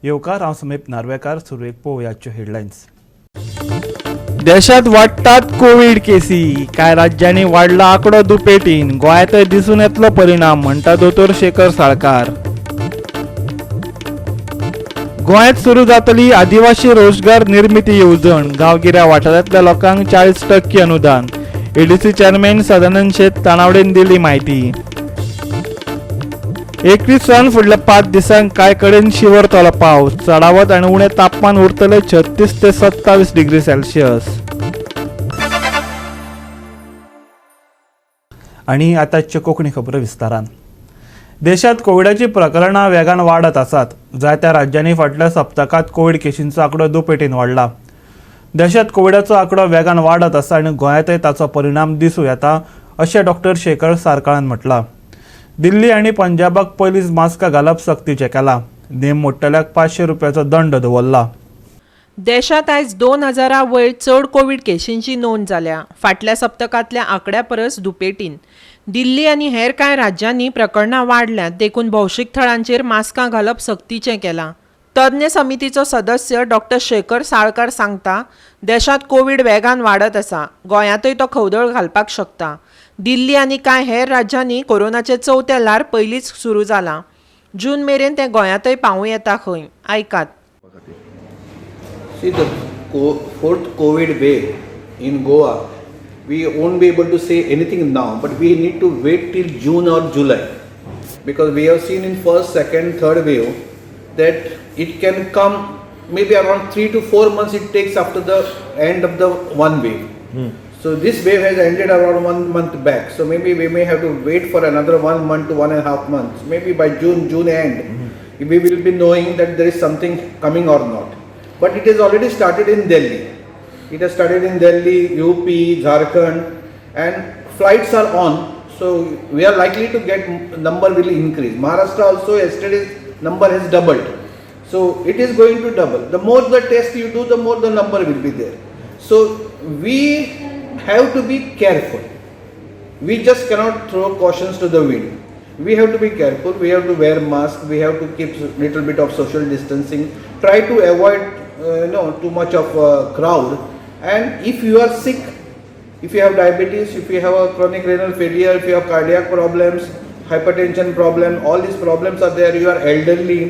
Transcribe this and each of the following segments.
येवकार हांव समीप नार्वेकार. सुरवेक पळोवयाच्यो हेडलायन्स. देशात वाडटात कोविड केसी. कांय राज्यांनी वाडला आंकडो दुपेटीन. गोंयांतय दिसून येतलो परिणाम म्हणटा दोतोर शेखर साळकार. गोंयांत सुरू जातली आदिवासी रोजगार निर्मिती येवजण. गांवगिऱ्या वाठारांतल्या लोकांक 40% अनुदान. एडीसी चेअरमॅन सदानंद शेट तानावडेन दिली माहिती. 21 फुडल्या 5 दिसांक कांय कडेन शिवरतलो पावस. चडावत आनी उणें तापमान उरतले 36 ते 27 डिग्री सेल्सियस. आनी आतांच्यो कोंकणी खबरो विस्तारान. देशात कोविडाची प्रकरणां वेगान वाडत आसात. जायत्या राज्यांनी फाटल्या सप्तकात कोविड केशींचो आंकडो दुपेटीन वाडला. देशात कोविडाचो आंकडो वेगान वाडत आसा आनी गोंयांतय ताचो परिणाम दिसूं येता अशें डॉ. शेखर साळकारान म्हटलां. दिल्ली आनी पंजाबाक पयलींच मास्कां घालप सक्तीचें केलां. नेम मोडटल्याक 500 रुपयाचो दंड दवरला. देशात आयज 2000 वयर चड कोविड केशींची नोंद जाल्या. फाटल्या सप्तकांतल्या आंकड्या परस दुपेटीन. दिल्ली आनी हेर कांय राज्यांनी प्रकरणां वाडल्यांत. देखून भौशीक थळांचेर मास्कां घालप सक्तीचें केलां. तज्ञ समितीचो सदस्य डॉ. शेखर साळकार सांगता, देशात कोविड वेगान वाडत आसा. गोंयांतय तो खवदळ घालपाक शकता. दिल्ली आनी कांय हेर राज्यांनी कोरोनाचे 4थें ल्हार पयलींच सुरू जालां. जून मेरेन तें गोंयांतय पावूं येता खंय. आयकात. See the fourth COVID wave in Goa, we won't be able to say anything now, but we need to wait till June or July, because we have seen in first, second, third wave that it can come maybe around 3 to 4 months it takes after the end of the one wave. So this wave has ended around 1 month back. So maybe we may have to wait for another 1 month to 1.5 months. Maybe by June end, we will be knowing that there is something coming or not. But it has already started in Delhi. It has started in Delhi, UP, Jharkhand, and flights are on. So we are likely to get number will increase. Maharashtra also yesterday's number has doubled. So it is going to double. The more the test you do, the more the number will be there. So we have to be careful. We just cannot throw cautions to the wind. We have to be careful. We have to wear mask. We have to keep little bit of social distancing. Try to avoid too much of crowd. And if you are sick, if you have diabetes, if you have a chronic renal failure, if you have cardiac problems, hypertension problem, all these problems are there, you are elderly,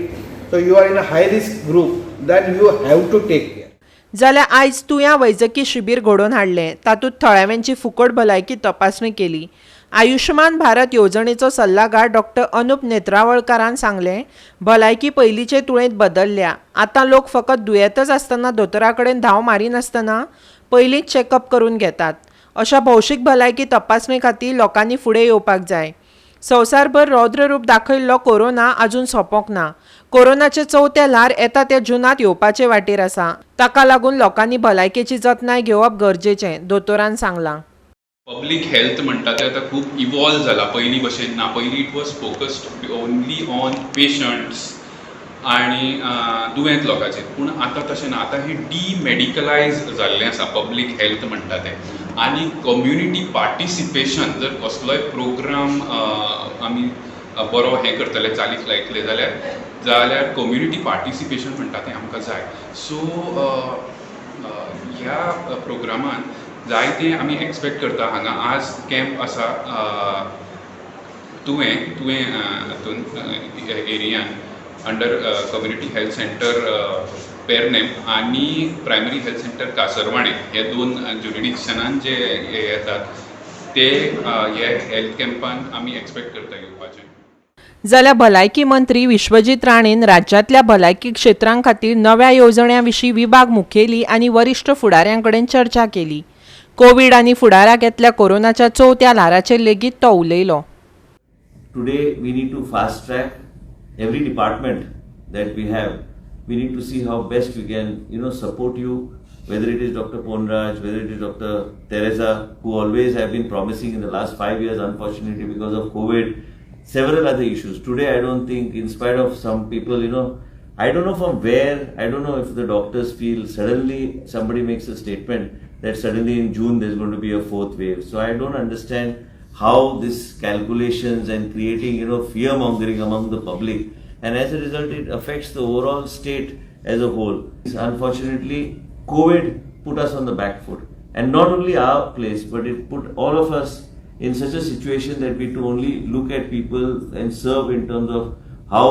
so you are in a high risk group, then you have to take care. जाल्यार आयज तुया वैजकी शिबीर घडोवन हाडलें. तातूंत थळाव्यांची फुकट भलायकी तपासणी केली. आयुष्मान भारत येवजणेचो सल्लागार डॉ. अनुप नेत्रावळकारान सांगलें, भलायकी पयलींचे तुळेंत बदलल्या. आतां लोक फकत दुयेंतच आसतना दोतोरा कडेन धांव मारिनासतना पयलींच चॅकअप करून घेतात. अशा भौशीक भलायकी तपासणे खातीर लोकांनी फुडें येवपाक जाय. संवसारभर रौद्ररूप दाखयल्लो कोरोना आजून सोंपोंक ना. कोरोनाचे 4थें ल्हार येता ते जुनांत येवपाचे वाटेर आसा. ताका लागून लोकांनी भलायकेची जतनाय घेवप गरजेचें, दोतोरान सांगलां. पब्लीक हेल्थ म्हणटा तें आतां खूब इवॉल्व जाला. पयलीं भशेन ना. पयलीं it was focused only on patients आनी दुयेंत लोकांचेर. पूण आतां तशें ना. आतां हें डिमेडिकलायज जाल्लें आसा पब्लीक हेल्थ म्हणटा तें. आनी कम्युनिटी पार्टिसिपेशन जर कसलोय प्रोग्राम आमी बरो हें करतले, चालीक लायतले जाल्यार कम्युनिटी पार्टिसिपेशन म्हणटा तें आमकां जाय. सो ह्या प्रोग्रामान जायते आमी एक्सपेक्ट करता. हांगा आज कॅम्प आसा तुवें एरियान under community health centre Pernem आनी प्रायमरी हेल्थ सेंटर कासरवाडे, हे 2 ज्युरिडिक्शनान जे येतात ते हे हेल्थ कॅम्पान आमी एक्सपेक्ट करता येवपाचें. जाल्यार भलायकी मंत्री विश्वजीत राणेन राज्यांतल्या भलायकी क्षेत्रां खातीर नव्या येवजण्यां विशीं विभाग मुखेली आनी वरिश्ठ फुडाऱ्यां कडेन चर्चा केली. कोविड आनी फुडाराक येतल्या कोरोनाच्या 4थ्या ल्हाराचेर लेगीत तो उलयलो. Today we need to fast track every department that we have. We need to see how best we can support you, whether it is Dr. Ponraj, whether it is Dr. Teresa, who always have been promising in the last 5 years, unfortunately because of COVID, several other issues. Today I don't think, in spite of some people, I don't know from where, I don't know if the doctors feel suddenly somebody makes a statement that suddenly in June there's going to be a 4th wave. So I don't understand how this calculations and creating fear mongering among the public and as a result it affects the overall state as a whole. Unfortunately, COVID put us on the back foot, and not only our place, but it put all of us in such a situation that we to only look at people and serve in terms of how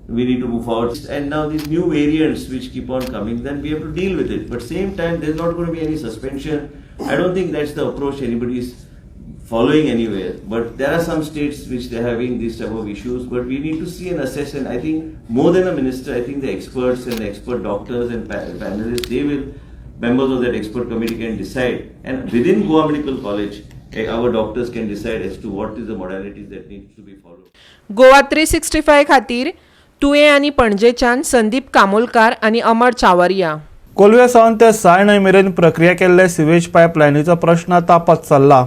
we need to move forward. And now these new variants which keep on coming, then we have to deal with it. But same time, there's not going to be any suspension. I don't think that's the approach anybody is following anywhere. But there are some states which they're having these type of issues. But we need to see and assess. And I think more than a minister, I think the experts and the expert doctors and panelists, they will, members of that expert committee can decide. And within Goa Medical College, our doctors can decide as to what is the modalities that need to be followed. Goa 365 खातीर तुये आनी पणजेच्यान संदीप कामोलकार आनी अमर Chawariya. Colway सावन ते सायण मेरेन प्रक्रिया केल्ले sewage पायपलायनीचो प्रश्न तापत चल्ला.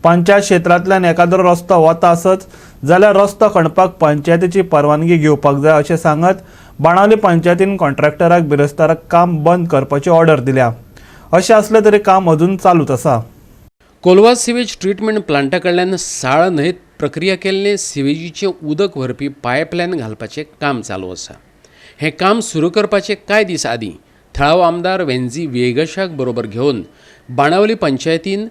पंचायत क्षेत्रांतल्यान एखादो रस्तो वता आसत जाल्यार रस्तो खणपाक पंचायतीची परवानगी घेवपाक जाय अशें सांगत बाणावली पंचायतीन कॉन्ट्रॅक्टराक बिरेस्ताराक काम बंद करपाची ऑर्डर दिल्या. अशें असलें तरी काम अजून चालूच आसा. कोलवा सिवेज ट्रीटमेंट प्लांटा कडल्यान साळ न्हंयत प्रक्रिया केल्लें सिवेजीचें उदक व्हरपी पायपलायन घालपाचें काम चालू आसा. हें काम सुरू करपाचे कांय दीस आदीं थळाव आमदार वेंजी वेगशाक बरोबर घेवन बाणावली पंचायतीन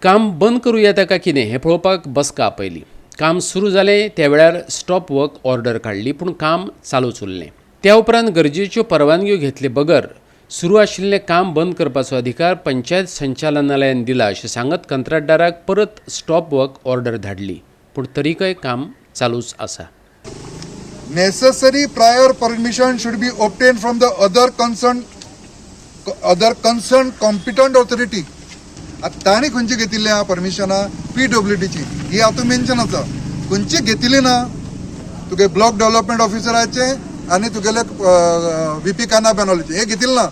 काम बंद करूं येता काय कितें हें पळोवपाक बसका आपयली. काम सुरू जालें त्या वेळार स्टॉप वर्क ऑर्डर काडली, पूण काम चालूच उरलें. त्या उपरांत गरजेच्यो परवानग्यो घेतले बगर सुरू आशिल्लें काम बंद करपाचो अधिकार पंचायत संचालनालयान दिला अशें सांगत कंत्राटदाराक परत स्टॉप वर्क ऑर्डर धाडली, पूण तरीकय काम चालूच आसा. Necessary prior permission should be obtained from the other concerned competent authority. ताणी खंयची घेतिल्ली आहा परमिशनां PWDची ही हातूंत मेन्शन आसा. खंयची घेतिल्ली ना तुगे ब्लॉक डेव्हलपमेंट ऑफिसराचे आनी तुगेले VP काना बेनॉलीचे हे घेतिल्ले ना.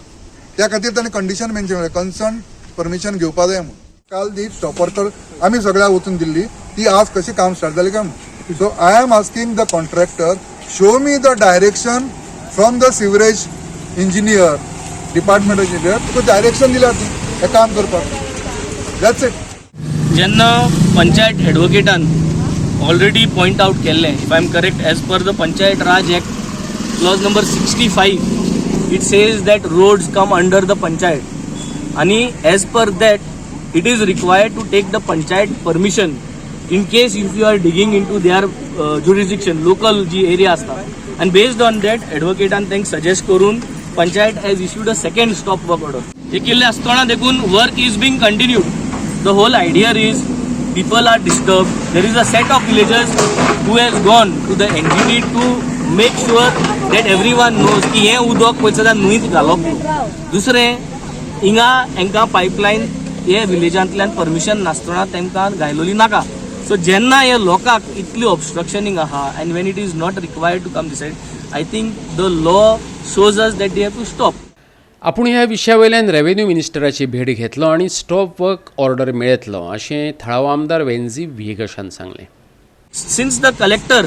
त्या खातीर ताणें कंडिशन मेन्शन केलें कन्सर्न परमिशन घेवपा जाय म्हणून. काल दी स्टॉपर तर आमी सगळ्या वचून दिल्ली ती आज कशी काम स्टार्ट जाली काय म्हणून. So I am asking the contractor show me the direction from the sewerage engineer department engineer तुका डायरेक्शन दिल्या ती हें काम करपाक. That's it. जेन्ना पंचायत एडवोकेटान ऑलरेडी पॉइंट आउट केल्लें, if I am correct, as per the Panchayat Raj act clause number 65 it says that roads come under the panchayat and as per that it is required to take the panchayat permission in case if you are digging into their jurisdiction local ji area asta. And based on that advocate and thanks suggest korun panchayat has issued a second stop work order. हे केल्ले आसतना देखून work is being continued. The whole idea is people are disturbed. There is a set of villagers who has gone to the engineer to make sure that everyone knows की हे उदक पळय सदां न्हंयत घालप. दुसरें हिंगा हांकां पायपलायन हे विलेजांतल्यान परमिशन नासतना तांकां घायलोली नाका. सो जेन्ना हे लोकांक इतली ऑब्स्ट्रक्शनींग आहा and when it is not required to come decide, I think the law shows us that they have to stop. आपूण ह्या विशया वयल्यान रेव्हेन्यू मिनिस्टराची भेट घेतलो आनी स्टॉप वर्क ऑर्डर मेळयतलो अशें थळाव आमदार वेंजी वेगशान सांगलें. Since the collector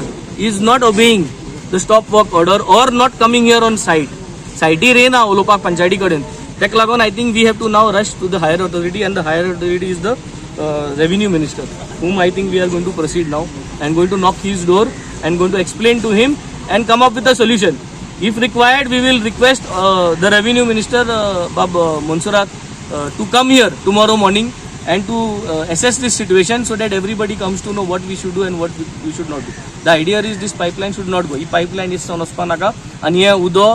is not obeying the stop work order or not coming here on site येना उलोवपाक पंचायती कडेन, ताका लागून I think we have to now rush to the higher authority and the higher authority is the revenue minister whom I think we are going to proceed now and going to knock his door and going to explain to him and come up with a solution. If required, we will request the revenue minister Bab Monsurat to come here tomorrow morning and to assess this situation so that everybody comes to know what we should do and what we should not do. The idea is this pipeline should not go. This pipeline is sonaspa naka and here udo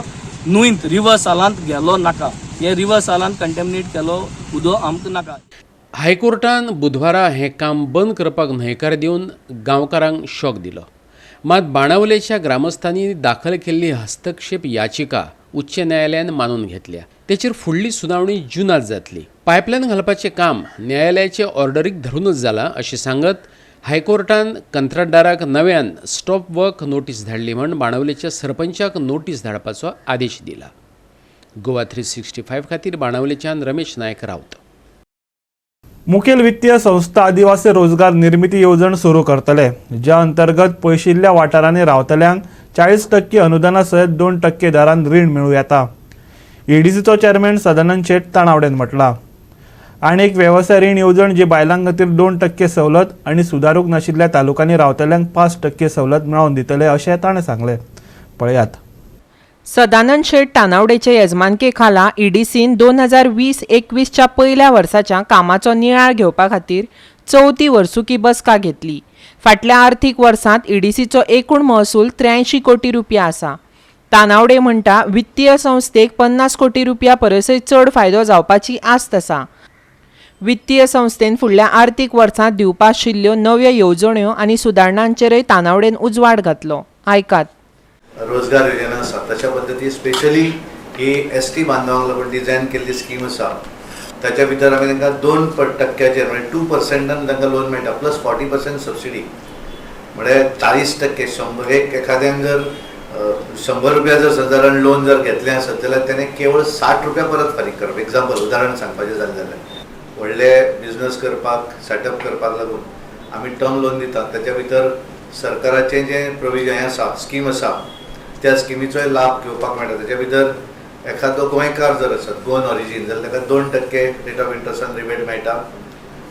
nuint river salant gelo naka. Here river salant contaminate kelo udo amt naka. हायकोर्टान बुधवारा हें काम बंद करपाक न्हयकार दिवन गांवकारांक shock दिलो. मात बाणावलेच्या ग्रामस्थांनी दाखल केल्ली हस्तक्षेप याचिका उच्च न्यायालयान मानून घेतल्या. तेचेर फुडली सुनावणी जूनात जातली. पायपलायन घालपाचें काम न्यायालयाचे ऑर्डरीक धरूनच जालां अशें सांगत हायकोर्टान कंत्राटदाराक नव्यान स्टॉप वर्क नोटीस धाडली म्हण बाणावलेच्या सरपंचाक नोटीस धाडपाचो आदेश दिला. गोवा 365 खातीर बाणावलेच्यान रमेश नायक रावत. मुखेल वित्तीय संस्था आदिवासी रोजगार निर्मिती येवजण सुरू करतले, ज्या अंतर्गत पयशिल्ल्या वाठारांनी रावतल्यांक 40% अनुदाना सयत 2% दरान रीण मेळूं येता. EDCचो चेअरमॅन सदानंद शेट ताणावडेन म्हटला. आनी एक व्यवसाय रीण येवजण जी बायलां खातीर 2% सवलत आनी सुदारूंक नाशिल्ल्या तालुक्यांनी रावतल्यांक 5% सवलत मेळोवन दितले अशें ताणें सांगलें. पळयात. सदानंद शेठ तानावडेचे येजमानके-खाला ईडीसीन 2020-21च्या पहिल्या वर्साच्या कामाचो नियाळ घेवपा खातीर 4थी वर्सुकी बसका घेतली. फाटल्या आर्थीक वर्सांत ईडीसीचो एकूण महसूल 83 कोटी रुपया आसा. तानावडे म्हणटा वित्तीय संस्थेक 50 कोटी रुपया परसय चड फायदो जावपाची आस्त आसा. वित्तीय संस्थेन फुडल्या आर्थीक वर्सांत दिवपा आशिल्ल्यो नव्यो येवजण्यो आनी सुदारणांचेरय तानावडेन उजवाड घातलो. आयकात. रोजगार योजना आसा तशा पद्दती स्पेशली ही एसटी बांधवांक लागून डिझायन केल्ली स्कीम आसा. ताच्या भितर आमी तांकां 2% म्हणजे 2% तांकां लोन मेळटा प्लस 40% सबसिडी म्हणजे 40% 100 एखाद्यान जर 100 रुपया जर सादारण लोन जर घेतलें आसत जाल्यार ताणें केवळ 60 रुपया परत फारीक करप. एग्जाम्पल उदाहरण सांगपाचें जालें जाल्यार व्हडले बिजनस करपाक सेटअप करपाक लागून आमी टर्म लोन दितात. ताच्या भितर सरकाराचें जें प्रोविजन आसा स्कीम आसा त्या स्किमीचोय लाभ घेवपाक मेळटा. ताच्या भितर एखादो गोंयकार जर आसत गोवन ऑरिजीन जाल्यार ताका 2% रेट ऑफ इंट्रस्टान रिबेट मेळटा.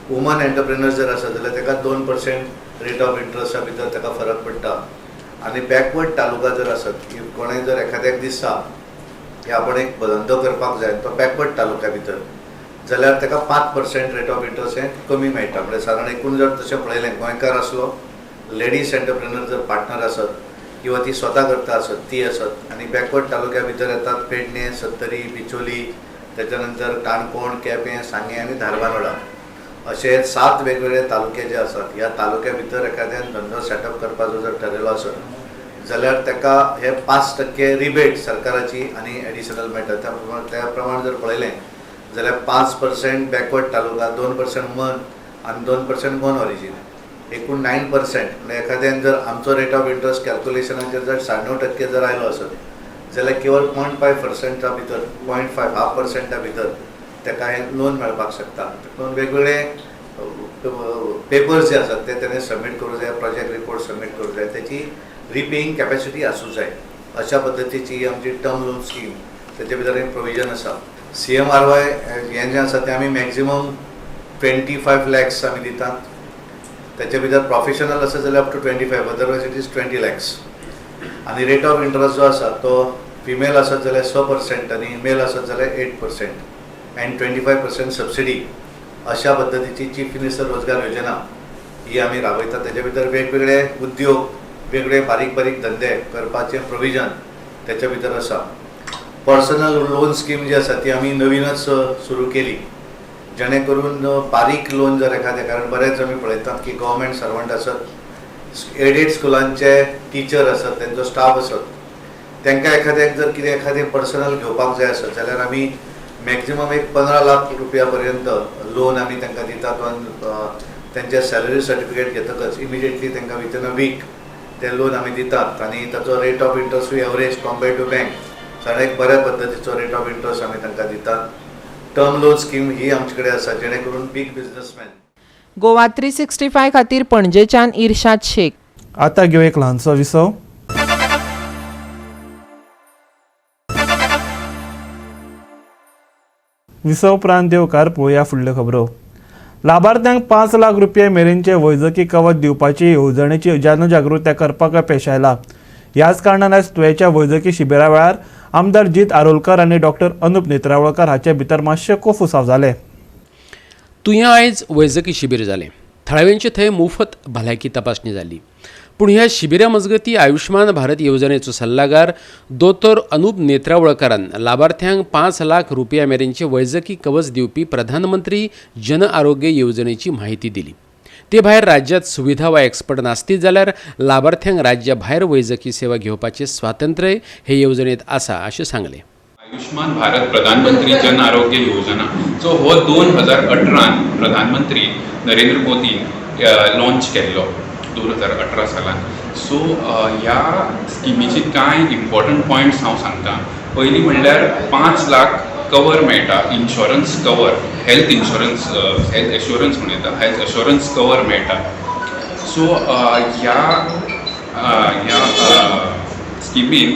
वुमन एंटरप्रेनर्स जर आसत जाल्यार ताका 2% रेट ऑफ इंट्रस्टा भितर ताका फरक पडटा. आनी बॅकवर्ड तालुका जर आसत कोणें जर एखाद्याक दिसता की आपण एक धंदो करपाक जाय तो बॅकवर्ड तालुक्या भितर जाल्यार ताका 5% रेट ऑफ इंट्रस्ट हें कमी मेळटा. म्हणजे सादारण एकूण जर तशें पळयलें गोंयकार आसलो लेडीज एंटरप्रेनर जर पार्टनर आसत किंवा ती स्वता करता आसत ती आसत आनी बॅकवर्ड तालुक्या भितर येतात पेडणे, सत्तरी, बिचोली, त्याच्या नंतर काणकोण, केपें, सांगे आनी धारबांदोडा अशे 7 वेगवेगळे तालुके जे आसात. ह्या तालुक्या भितर एखाद्यान धंदो सेटअप करपाचो जर ठरयलो आसत जाल्यार ताका हे 5% रिबेट सरकाराची आनी एडिशनल मेळटा. त्या प्रमाण जर पळयलें जाल्यार 5% बॅकवर्ड तालुका, 2% वुमन आनी 2% गोवन ऑरिजीन, एकूण 9%. म्हणजे एखाद्यान जर आमचो रेट ऑफ इंट्रस्ट कॅल्क्युलेशनाचेर जर 9.5% जर आयलो आसत जाल्यार केवळ 0.5% भितर 0.5% भितर ताका हें लोन मेळपाक शकता. पूण वेगवेगळे पेपर्स जे आसात ते ताणें सबमीट करूं जाय, प्रोजेक्ट रिपोर्ट सबमीट करूं जाय, त्याची रिपेईंग कॅपेसिटी आसूं जाय. अशा पद्दतीची ही आमची टर्म लोन स्कीम ताचे भितर एक प्रोविजन आसा. CMRY हें जें आसा तें आमी मॅक्झिमम 25 lakhs आमी दितात. त्याच्या भितर प्रोफेशनल आसा जाल्यार up to 25, otherwise it is 20 lakhs. आनी रेट ऑफ इंट्रस्ट जो आसा तो फिमेल आसत जाल्यार 6% आनी मेल आसत जाल्यार 8% अँड 25% सबसिडी. अशा पद्दतीची चीफ मिनिस्टर रोजगार योजना ही आमी राबयतात. ताच्या भितर वेगवेगळे उद्योग, वेगवेगळे बारीक बारीक धंदे करपाचें प्रोविजन त्याच्या भितर आसा. पर्सनल लोन स्कीम जी आसा ती आमी नवीनच सुरू केली जेणे करून बारीक लोन जर एखादे, कारण बरेच आमी पळयतात की गव्हर्मेंट सर्वंट आसत, एडेड स्कुलांचे टीचर आसत, तेंचो स्टाफ आसत, तांकां एखाद्याक जर कितें एखादें पर्सनल घेवपाक जाय आसत जाल्यार आमी मॅक्झिमम एक 15 लाख रुपया पर्यंत लोन आमी तांकां दितात. तेंचे सॅलरी सर्टिफिकेट घेतकच इमिडिएटली तांकां विथइन अ वीक ते लोन आमी दितात आनी ताचो रेट ऑफ इंट्रस्टूय एवरेज कम्पेर्ड टू बँक सगळ्याक एक बऱ्या पद्दतीचो रेट ऑफ इंट्रस्ट आमी तांकां दितात. टर्म लोन स्कीम ही आमचे कडेन आसा जेणे करून बिग बिझनेसमॅन. गोवा 365 खातीर पणजेच्यान इर्शाद शेख. आता घेऊ एक ल्हानसो विसव. विसव उपरांत देवकार पळोवया फुडल्यो खबरो. लाभार्थ्यांक 5 लाख रुपये मेरेनचे वैजकी कवच दिवपाची येवजणेची जनजागृताय करपाक पेश आयला. ह्याच कारणान आयज तुयेच्या वैजकी शिबिरा वेळार आमदार जीत आरोलकर आनी डॉक्टर अनुप नेत्रावळकर हाचे भितर मातशे कोफुसाव जाले. तुया आयज वैजकी शिबीर जालें. थळाव्यांची थंय मोफत भलायकी तपासणी जाली. पूण ह्या शिबिरा मजगती आयुष्मान भारत येवजणेचो सल्लागार दोतोर अनुप नेत्रावळकरान लाभार्थ्यांक 5 लाख रुपया मेरेनचे वैजकी कवच दिवपी प्रधानमंत्री जन आरोग्य येवजणेची माहिती दिली. ते भायर राज्यांत सुविधा वा एक्सपर्ट नासतीत जाल्यार लाभार्थ्यांक राज्या भायर वैजकी सेवा घेवपाचें स्वातंत्र्य हे येवजणेंत आसा अशें सांगलें. आयुष्मान भारत प्रधानमंत्री जन आरोग्य योजना जो हो 2018 प्रधानमंत्री नरेंद्र मोदीन लॉन्च केल्लो 2018 सालान. सो ह्या स्किमीचे कांय इम्पॉर्टंट पॉयंट्स हांव सांगतां. पयलीं म्हणल्यार 5 लाख कवर मेळटा, insurance cover, health insurance, health assurance म्हणून येता, हेल्थ एश्युरन्स कवर मेळटा. सो ह्या स्किमीन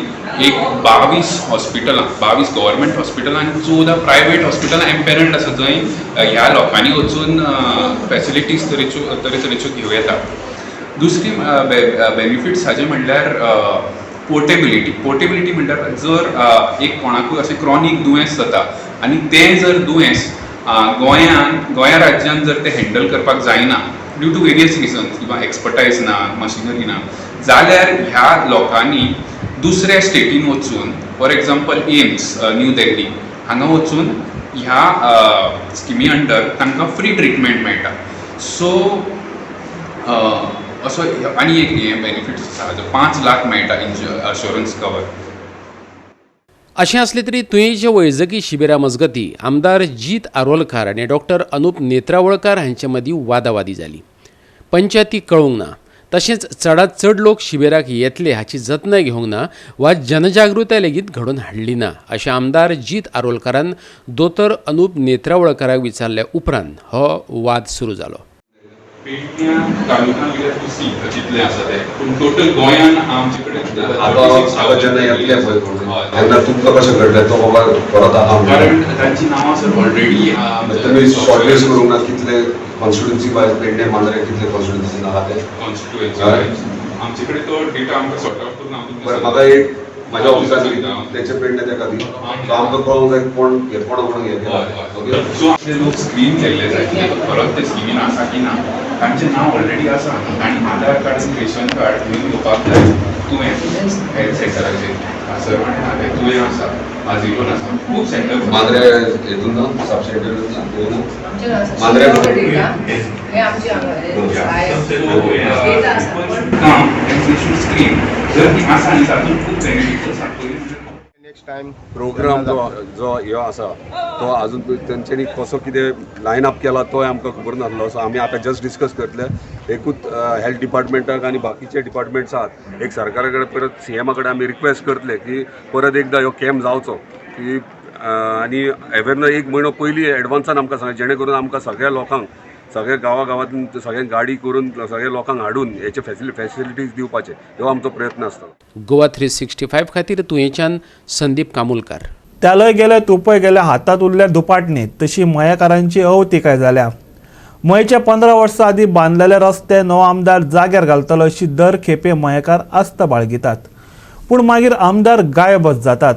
एक 22 हॉस्पिटलां, 22 गव्हर्मेंट हॉस्पिटलां आनी 14 प्रायवेट हॉस्पिटलां एम्पॅनल्ड आसा जंय ह्या लोकांनी वचून फॅसिलिटीज तरेच्यो घेवं येता. दुसरी बेनिफिट्स हाजे म्हणल्यार पोर्टेबिलिटी म्हणल्यार जर एक कोणाकूय अशें क्रॉनीक दुयेंस जाता आनी तें जर दुयेंस गोंया राज्यान जर ते हँडल करपाक जायना ड्यू टू वेरियस रिजन्स किंवा एक्सपर्टायज ना मशिनरी ना जाल्यार ह्या लोकांनी दुसऱ्या स्टेटीन वचून for example AIIMS new Delhi हांगा वचून ह्या स्किमी अंडर तांकां फ्री ट्रिटमेंट मेळटा. सो असो आनी एक बेनिफिट्स आसा जो 5 लाख मेळटा इन्शुरन्स कवर. अशें असले तरी तुयेंच्या वैजकी शिबिरा मजगती आमदार जीत आरोलकार आनी डॉक्टर अनुप नेत्रावळकार हांचे मदीं वादावादी जाली. पंचायतीक कळोवंक ना, तशेंच चडांत चड लोक शिबिराक येतले हाची जतनाय घेवंक ना वा जनजागृताय लेगीत घडोवन हाडली ना अशें आमदार जीत आरोलकारान दोतोर अनुप नेत्रावळकाराक विचारले उपरांत हो वाद सुरू जालो. पेडण्या तालुक्यांत जितले आसा ते पूण टोटल गोंयान आमचे कडेन हांगा जेन्ना येतले पळय तेन्ना तुमकां कशें घडलें तो बाबा परत कारण तांची नांवां सर ऑलरेडी तुमी शॉर्टलिस्ट करूंक ना कितले कॉन्स्टिट्युएन्सी वायज पेडणे मांद्रे कितले कॉन्स्टिट्युएन्सी आहा ते कॉन्स्टिट्युएन्सी आमचे कडेन तो डेटा आमकां सॉर्ट आउट करून हांव म्हाका एक माझ्या ऑफिसांत तेचे पेडणे तेका दी तो आमकां कळोंक जाय कोण म्हणून हे जो आपले लोक स्क्रीन केल्ले जाय परत ते स्किमीन आसा की ना तांचें नांव ऑलरेडी आसा आनी आधार कार्ड आनी रेशन कार्ड घेवन येवपाक जाय तुवें हेल्थ सेक्टराचेर सर्वण तुवें आसा आजिलोन आसा खूब सेंटर मांद्रे हेतून ना सब सेंटर मांद्रे स्क्रीन जर ती आसा आनी तातूंत खूब बेनिफिट्स आसा. नेक्स्ट टाइम प्रोग्राम जो ह्यो आसा तो अजून तेंच्यांनी कसो कितें लायन अप केला तो आमकां खबर नासलो. सो आमी आतां जस्ट डिस्कस करतले एकूच हेल्थ डिपार्टमेंटाक आनी बाकीचे डिपार्टमेंट्स आहात एक सरकारा कडेन परत CMA कडेन आमी रिक्वेस्ट करतले की परत एकदां ह्यो कॅम्प जावचो की आनी अवेरनस 1 म्हयनो पयलीं एडवान्सान आमकां सांग जेणे करून आमकां सगळ्या लोकांक सगळ्या गांवांतून सगळ्यांक गाडी करून सगळ्या लोकांक हाडून हेचे फॅसिलिटीज दिवपाचे ह्यो आमचो प्रयत्न आसता. गोवा 365 खातीर तुयेंच्यान संदीप कामुलकार. त्यालय गेले तुपय गेले हातात उरल्या दुपाटणीत तशी मयेकारांची अवतिकाय जाल्या. मयचे 15 वर्सां आदीं बांदलेले रस्ते नवो आमदार जाग्यार घालतलो अशी दर खेपे मयेकार आस्त बाळगितात पूण मागीर आमदार गायबच जातात.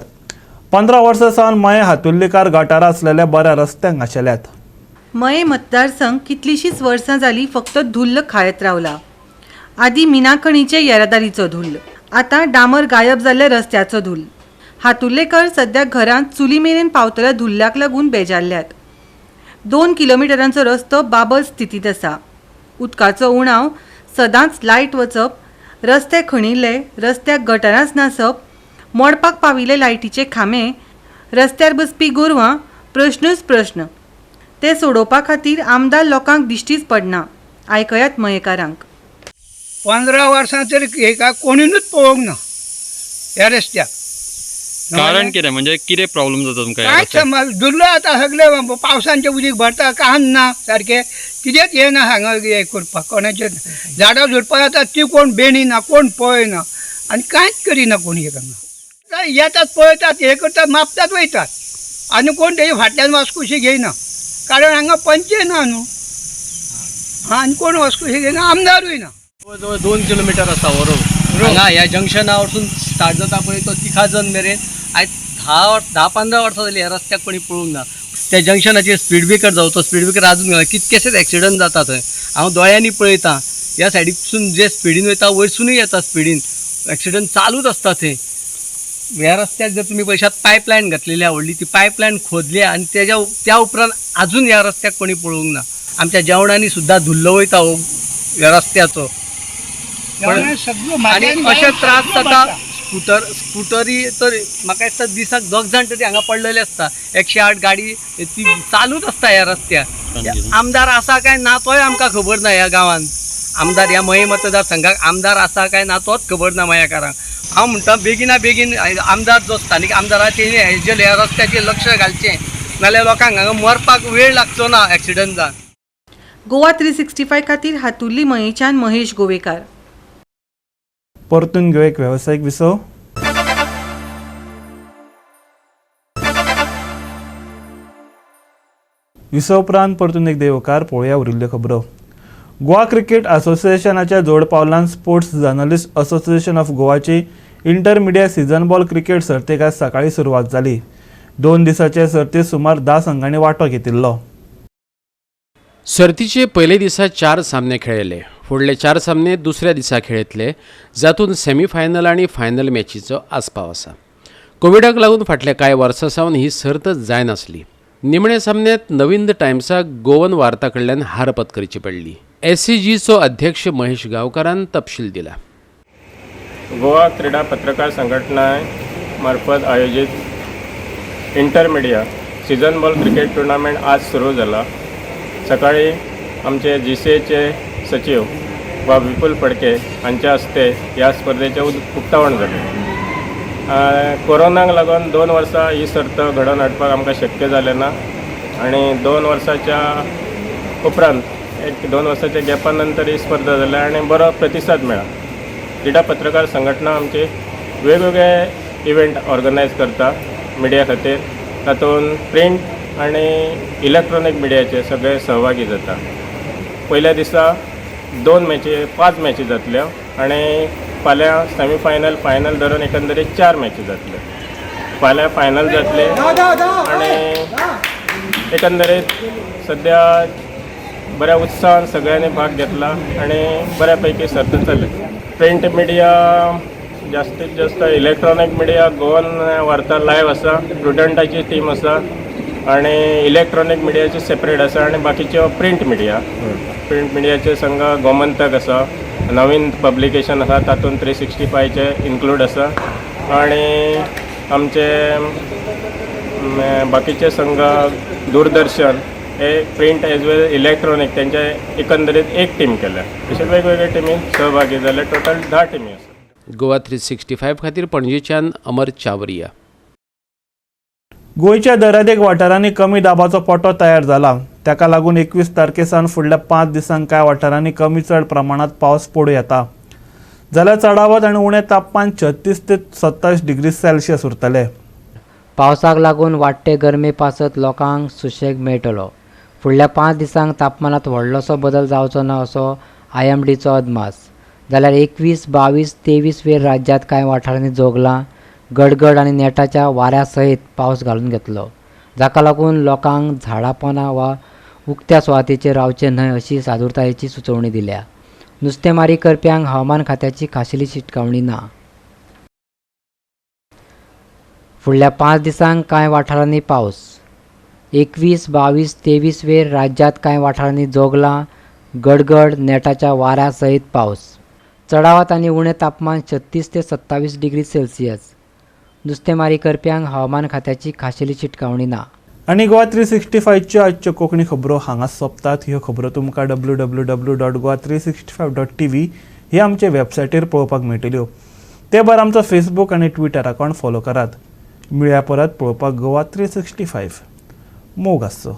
15 वर्सां सावन मये हातुर्लीकार गटारां असलेल्या बऱ्या रस्त्यांक आशिल्ल्यात. मये मतदारसंघ कितलीशींच वर्सां जाली फक्त धुल्ल खायत रावला. आदी मिनाखणीचे येरादारीचो धुल्ल, आता डांबर गायब जाल्ल्या रस्त्याचो धुल्ल. हातुर्लेकर सध्या घरांत चुली मेरेन पावतल्या धुल्ल्याक लागून बेजारल्यात. 2 किलोमिटरांचो रस्तो बाबत स्थितीत आसा. उदकाचो उणाव, सदांच लायट वचप, रस्ते खणिल्ले, रस्त्याक गटारांच नासप, मोडपाक पाविल्ले लायटीचे खांबे, रस्त्यार बसपी गोरवां, प्रश्नूच प्रश्न. ते सोडोवपा खातीर आमदार लोकांक दिश्टीच पडना. आयकयात मयेकारांक. 15 वर्सां तरी हेका कोणूच पळोवंक ना ह्या रस्त्याक. कारण कितें म्हणजे कितें प्रॉब्लेम जाता तुमकां ह्या कांयच समज दुर्लो आतां सगळे पावसांचे उदीक भरता काहन ना सारकें कितेंच हें ना हांगा हें करपाक कोणाचें झाडां झुडपां जाता ती कोण बेणिना कोण पळयना आनी कांयच करिना कोण हें हांगा येतात पळयतात हें करतात मापतात वयतात आनी कोण तेजे फाटल्यान वचकुशी घेयना कारण हांगा पंचे ना न्हू आनी कोण वचकुशी घेयना आमदारूय ना. जवळ 2 किलोमीटर आसा हो रोड हांगा ह्या जंक्शना वरसून स्टार्ट जाता पळय तो तिखाजन मेरेन आयज 10-15 वर्सां जालीं ह्या रस्त्याक कोणी पळोवंक ना. त्या जंक्शनाचेर स्पीड ब्रेकर जावं तो स्पीड ब्रेकर अजून कितकेशेच एक्सिडंट जाता थंय. हांव दोळ्यांनी पळयतां ह्या सायडीसून जे स्पिडीन वयता वयरसूनय येता स्पिडीन एक्सिडंट चालूच आसता थंय. ह्या रस्त्याक जर तुमी पळयशात पायपलायन घातलेली व्हडली ती पायपलायन खोदल्या आनी त्या उपरांत अजून ह्या रस्त्याक कोणी पळोवंक ना. आमच्या जेवणांनी सुद्दां धुल्लो वयता हो ह्या रस्त्याचो आनी अशे त्रास जाता. स्कुटरी तर म्हाका दिसता दिसाक 2 जाण तरी हांगा पडलेले आसता. 108 गाडी ती चालूच आसता ह्या रस्त्याक. आमदार आसा काय ना तोय आमकां खबर ना ह्या गांवांत. आमदार ह्या मये मतदारसंघाक आमदार आसा काय ना तोच खबर ना मयाकारांक. हांव म्हणटा बेगिना बेगीन आमदार जो स्थानीक आमदार आहा तेणी ह्या रस्त्याचेर लक्ष घालचें नाल्यार लोकांक हांगा मरपाक वेळ लागचो ना एक्सिडंट जावन. गोवा 365 खातीर हातुर्ली मयेच्यान महेश गोवेकार. परतून घेऊ एक व्यावसायिक विसव. विसव उपरांत परतून एक देवकार पळोवया उरिल्ल्यो खबरो. गोवा क्रिकेट असोसिएशनाच्या जोड पावलान स्पोर्ट्स जर्नलिस्ट असोसिएशन ऑफ गोवाची इंटरमिडिएट सीझन बॉल क्रिकेट सर्तीक आज सकाळी सुरवात जाली. 2 दिसाचे सर्तीत सुमार 10 संघांनी वांटो घेतिल्लो. सर्तीचे पयले दिसा 4 सामने खेळिल्ले. फुडले 4 सामने दुसऱ्या दिसा खेळितले, जातूंत सेमीफायनल आनी फायनल मॅचीचो आस्पाव आसा. कोविडाक लागून फाटल्या कांय वर्सां सावन ही सर्त जायनासली. निमणे सामन्यांत नवीन टायम्साक गोवन वार्ता कडल्यान हार पत्करची पडली. SCGचो अध्यक्ष महेश गांवकारान तपशील दिला. गोवा क्रीडा पत्रकार संघटना मार्फत आयोजित इंटरमिडिया सीझन बॉल क्रिकेट टुर्नामेंट आज सुरू जाला. सकाळी आमचे GCAचे सचिव वा विपुल फडके हांच्या हस्ते ह्या स्पर्धेचें उक्तावण जालें. कोरोनाक लागून 2 वर्सां ही सर्त घडोवन हाडपाक आमकां शक्य जालें ना आनी 2 वर्सांच्या उपरांत 2 वर्सांच्या गॅपा नंतर ही स्पर्धा जाल्या आनी बरो प्रतिसाद मेळ्ळा. क्रीडा पत्रकार संघटना आमचे वेगवेगळे इव्हेंट ऑर्गनायज करता मिडिया खातीर. तातूंत प्रिंट आनी इलेक्ट्रॉनीक मिडियाचे सगळे सहभागी जाता. पयल्या दिसा 5 मॅची जातल्यो आनी फाल्यां सेमीफायनल फायनल धरून एकंदरीत 4 मॅची जातल्यो. फाल्यां फायनल जातले आनी एकंदरीत सद्या बऱ्या उत्साहान सगळ्यांनी भाग घेतला आनी बऱ्यापैकी सर्त चल्ली. प्रिंट मिडिया जास्तीत जास्त इलेक्ट्रॉनीक मिडिया गोवन वार्ता लायव्ह आसा, प्रुडंटाची टीम आसा आनी इलेक्ट्रॉनीक मिडियाची सेपरेट आसा आनी बाकीच्यो प्रिंट मिडियाचे संघ गोमंतक आसा, नवीन पब्लिकेशन आसा तातूंत 365चे इन्क्लूड आसा आनी आमचे बाकीचे संघ दूरदर्शन हे प्रिंट एज वेल इलेक्ट्रॉनीक तेंचे एकंदरीत एक टीम केल्या. अशे वेगवेगळे टिमींत सहभागी जाले. टोटल 10 टिमी आसा. गोवा 365 खातीर पणजेच्यान अमर चावरिया. गोंयच्या दर्यादेग वाठारांनी कमी दाबाचो पट्टो तयार जाला. ताका लागून 21 तारखेसान फुडल्या 5 दिसांक कांय वाठारांनी कमी चड प्रमाणात पावस पडूं येता. जाल्यार चडावत आनी उणें तापमान 36 ते 27 डिग्री सेल्सियस उरतले. पावसाक लागून वाडटे गरमे पासत लोकांक सुशेग मेळटलो. फुडल्या 5 दिसांक तापमानात व्हडलोसो बदल जावचो ना असो IMDचो अदमास. जाल्यार 21, 22, 23 वेळ राज्यांत कांय वाठारांनी जोगलां गडगड आनी नेटाच्या वाऱ्या सयत पावस घालून घेतलो. जाका लागून लोकांक झाडां पोंदां वा उक्त्या सुवातेचेर रावचे न्हय अशी सादुरतायेची सुचोवणी दिल्या. नुस्तेमारी करप्यांक हवामान खात्याची खाशेली शिटकावणी ना. फुडल्या 5 दिसांक कांय वाठारांनी पावस. 21, 22, 23 वेळ राज्यांत कांय वाठारांनी जोगलां गडगड नेटाच्या वाऱ्या सयत पावस. चडावत आनी उणें तापमान 36 ते 27 डिग्री सेल्सियस. नुस्तेमारी करप्यांक हवामान खात्याची खाशेली शिटकावणी ना. आनी गोवा 365च्यो आजच्यो कोंकणी खबरो हांगाच सोंपतात. ह्यो खबरो तुमकां www.goa365.tv हे आमचे वेबसायटीर पळोवपाक मेळटल्यो. ते भायर आमचो फेसबूक आनी ट्विटर अकावंट फॉलो करात. मेळया परत पळोवपाक गोवा 365. मोग आसचो.